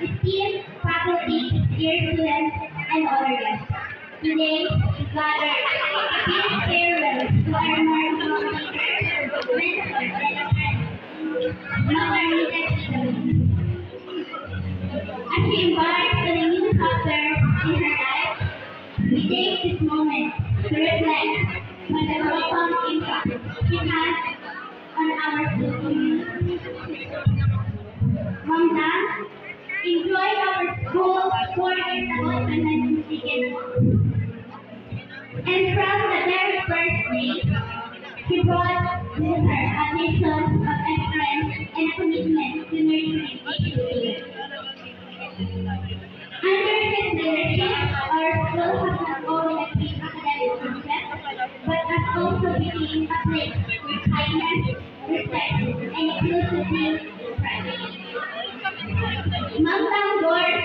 esteemed faculty, dear students, and other guests. Today, we gather a big farewell to our more mentors and friends, not our needed. As she embarks on a new chapter in her life, we take this moment to reflect on the profound impact she has on our school community. Mom Dan, enjoy our school 4 years ago convention ticket. And from the very first day, she brought with her a vision of excellence and a commitment to nurturing each student. Under his leadership, our school has not only achieved academic success, but has also become a place where kindness, respect, and inclusivity thrive. Mangtang doors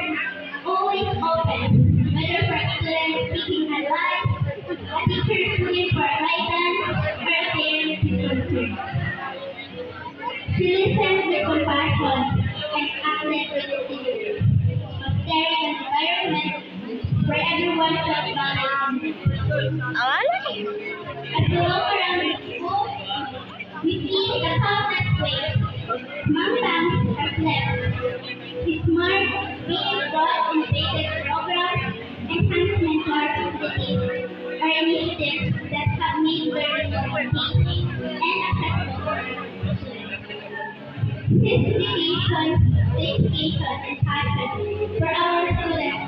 always open, whether for students seeking advice, a teacher looking for guidance, or a parent concerned. She listens with compassion and acted with dignity, fostering an environment where everyone feels valued. As we walk around the school, we see the countless ways Mangtang has left. His mark being brought innovative programs, enhancements to our facilities, or initiatives that have made learning more easy and accessible for students. His dedication, and passion for our students'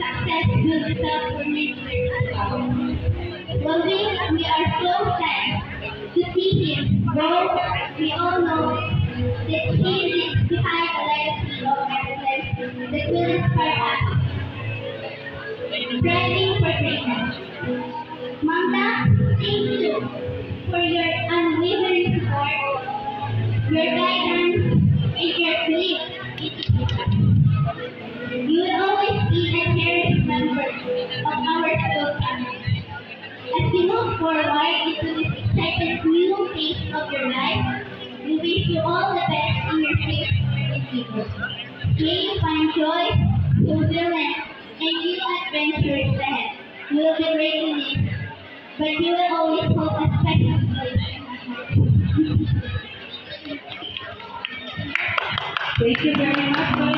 success will result for many years to come. While we are so sad to see him go, we all know that he leaves behind a legacy of excellence that will inspire us, striving for greatness. Mangta, thank you for your unwavering support, your guidance, and your belief in each other. You will always be a cherished member of our school family. As you move forward into this exciting new phase of your life, we wish you all the best in your future endeavors. May you find joy, fulfillment, and new adventures ahead. You will be greatly missed, but you will always hold a special place in my heart. Thank you very much.